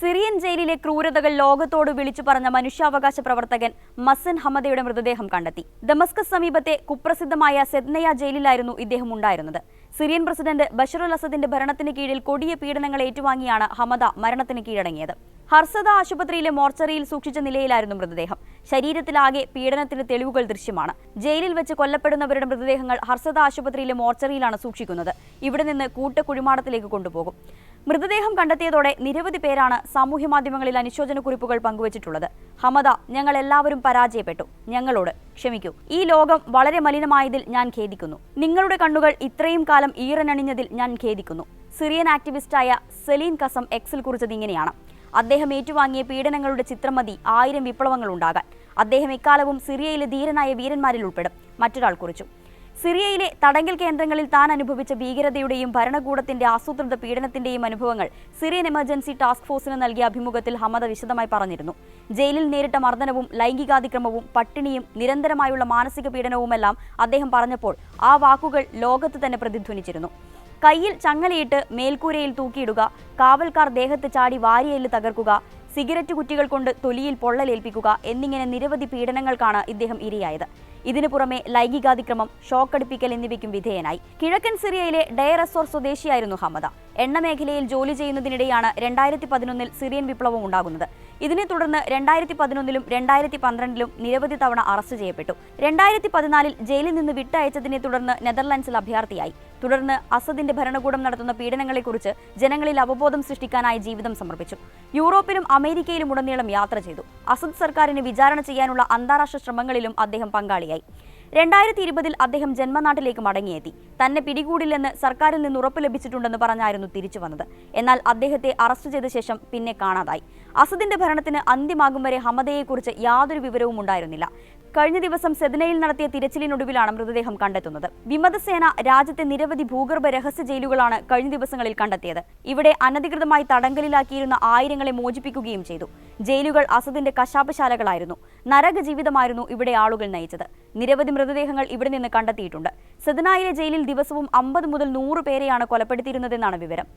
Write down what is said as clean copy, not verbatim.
Syrian ജയിലിലെ ക്രൂരതകൾ ലോകത്തോട് വിളിച്ചു പറഞ്ഞ മനുഷ്യാവകാശ പ്രവർത്തകൻ മസൻ ഹമദയുടെ മൃതദേഹം കണ്ടെത്തി. ദമസ്കസ് സമീപത്തെ കുപ്രസിദ്ധമായ സെദ്നയ ജയിലിലായിരുന്നു ഇദ്ദേഹം ഉണ്ടായിരുന്നത്. സിറിയൻ പ്രസിഡന്റ് ബഷറുൽ അസദിന്റെ ഭരണത്തിന് കീഴിൽ കൊടിയ പീഡനങ്ങൾ ഏറ്റുവാങ്ങിയാണ് ഹമദ മരണത്തിന് കീഴടങ്ങിയത്. ഹർസദ ആശുപത്രിയിലെ മോർച്ചറിയിൽ സൂക്ഷിച്ച നിലയിലായിരുന്നു മൃതദേഹം. ശരീരത്തിലാകെ പീഡനത്തിന് തെളിവുകൾ ദൃശ്യമാണ്. ജയിലിൽ വെച്ച് കൊല്ലപ്പെടുന്നവരുടെ മൃതദേഹങ്ങൾ ഹർസദ ആശുപത്രിയിലെ മോർച്ചറിയിലാണ് സൂക്ഷിക്കുന്നത്. ഇവിടെ നിന്ന് കൂട്ടക്കുഴിമാടത്തിലേക്ക് കൊണ്ടുപോകും. മൃതദേഹം കണ്ടെത്തിയതോടെ നിരവധി പേരാണ് സാമൂഹ്യമാധ്യമങ്ങളിൽ അനുശോചന കുറിപ്പുകൾ പങ്കുവച്ചിട്ടുള്ളത്. ഹമദ, ഞങ്ങൾ എല്ലാവരും പരാജയപ്പെട്ടു. ഞങ്ങളോട് ക്ഷമിക്കൂ. ഈ ലോകം വളരെ മലിനമായതിൽ ഞാൻ ഖേദിക്കുന്നു. നിങ്ങളുടെ കണ്ണുകൾ ഇത്രയും കാലം ഈറനണിഞ്ഞതിൽ ഞാൻ ഖേദിക്കുന്നു. സിറിയൻ ആക്ടിവിസ്റ്റായ സെലീൻ കസം എക്സിൽ കുറിച്ചത് ഇങ്ങനെയാണ്: അദ്ദേഹം ഏറ്റുവാങ്ങിയ പീഡനങ്ങളുടെ ചിത്രം മതി 1000 വിപ്ലവങ്ങൾ ഉണ്ടാകാൻ. അദ്ദേഹം എക്കാലവും സിറിയയിലെ ധീരനായ വീരന്മാരിൽ ഉൾപ്പെടും. മറ്റൊരാൾ കുറിച്ചു. സിറിയയിലെ തടങ്കൽ കേന്ദ്രങ്ങളിൽ താൻ അനുഭവിച്ച ഭീകരതയുടെയും ഭരണകൂടത്തിന്റെ ആസൂത്രിത പീഡനത്തിന്റെയും അനുഭവങ്ങൾ സിറിയൻ എമർജൻസി ടാസ്ക് ഫോഴ്സിന് നൽകിയ അഭിമുഖത്തിൽ ഹമദ വിശദമായി പറഞ്ഞിരുന്നു. ജയിലിൽ നേരിട്ട മർദ്ദനവും ലൈംഗികാതിക്രമവും പട്ടിണിയും നിരന്തരമായുള്ള മാനസിക പീഡനവുമെല്ലാം അദ്ദേഹം പറഞ്ഞപ്പോൾ ആ വാക്കുകൾ ലോകത്ത് തന്നെ പ്രതിധ്വനിച്ചിരുന്നു. കയ്യിൽ ചങ്ങലയിട്ട് മേൽക്കൂരയിൽ തൂക്കിയിടുക, കാവൽക്കാർ ദേഹത്ത് ചാടി വാരിയെല്ല് തകർക്കുക, സിഗരറ്റ് കുറ്റികൾ കൊണ്ട് തൊലിയിൽ പൊള്ളലേൽപ്പിക്കുക എന്നിങ്ങനെ നിരവധി പീഡനങ്ങൾക്കാണ് ഇദ്ദേഹം ഇരയായത്. ഇതിനു പുറമെ ലൈംഗികാതിക്രമം, ഷോക്കടിപ്പിക്കൽ എന്നിവയ്ക്കും വിധേയനായി. കിഴക്കൻ സിറിയയിലെ ഡെയർ എസോർ സ്വദേശിയായിരുന്നു ഹമദ. എണ്ണ മേഖലയിൽ ജോലി ചെയ്യുന്നതിനിടെയാണ് 2011 സിറിയൻ വിപ്ലവം ഉണ്ടാകുന്നത്. ഇതിനെ തുടർന്ന് 2011 2012 നിരവധി തവണ അറസ്റ്റ് ചെയ്യപ്പെട്ടു. 2014 ജയിലിൽ നിന്ന് വിട്ടയച്ചതിനെ തുടർന്ന് നെതർലാൻഡ്സിൽ അഭയാർത്ഥിയായി. തുടർന്ന് അസദിന്റെ ഭരണകൂടം നടത്തുന്ന പീഡനങ്ങളെക്കുറിച്ച് ജനങ്ങളിൽ അവബോധം സൃഷ്ടിക്കാനായി ജീവിതം സമർപ്പിച്ചു. യൂറോപ്പിലും അമേരിക്കയിലും ഉടനീളം യാത്ര ചെയ്തു. അസദ് സർക്കാരിനെ വിചാരണ ചെയ്യാനുള്ള അന്താരാഷ്ട്ര ശ്രമങ്ങളിലും അദ്ദേഹം പങ്കാളിയായി. 2020 അദ്ദേഹം ജന്മനാട്ടിലേക്ക് മടങ്ങിയെത്തി. തന്നെ പിടികൂടില്ലെന്ന് സർക്കാരിൽ നിന്ന് ഉറപ്പ് ലഭിച്ചിട്ടുണ്ടെന്ന് പറഞ്ഞായിരുന്നു തിരിച്ചു വന്നത്. എന്നാൽ അദ്ദേഹത്തെ അറസ്റ്റ് ചെയ്ത ശേഷം പിന്നെ കാണാതായി. അസദിന്റെ ഭരണത്തിന് അന്ത്യമാകും വരെ ഹമദയെക്കുറിച്ച് യാതൊരു വിവരവും ഉണ്ടായിരുന്നില്ല. കഴിഞ്ഞ ദിവസം സെദ്നയിൽ നടത്തിയ തിരച്ചിലിനൊടുവിലാണ് മൃതദേഹം കണ്ടെത്തുന്നത്. വിമതസേന രാജ്യത്തെ നിരവധി ഭൂഗർഭ രഹസ്യ ജയിലുകളാണ് കഴിഞ്ഞ ദിവസങ്ങളിൽ കണ്ടെത്തിയത്. ഇവിടെ അനധികൃതമായി തടങ്കലിലാക്കിയിരുന്ന ആയിരങ്ങളെ മോചിപ്പിക്കുകയും ചെയ്തു. ജയിലുകൾ അസദിന്റെ കശാപ്പശാലകളായിരുന്നു. നരക ജീവിതമായിരുന്നു ഇവിടെ ആളുകൾ നയിച്ചത്. നിരവധി മൃതദേഹങ്ങൾ ഇവിടെ നിന്ന് കണ്ടെത്തിയിട്ടുണ്ട്. സെദ്നയിലെ ജയിലിൽ ദിവസവും 50 മുതൽ 100 പേരെയാണ് കൊലപ്പെടുത്തിയിരുന്നതെന്നാണ് വിവരം.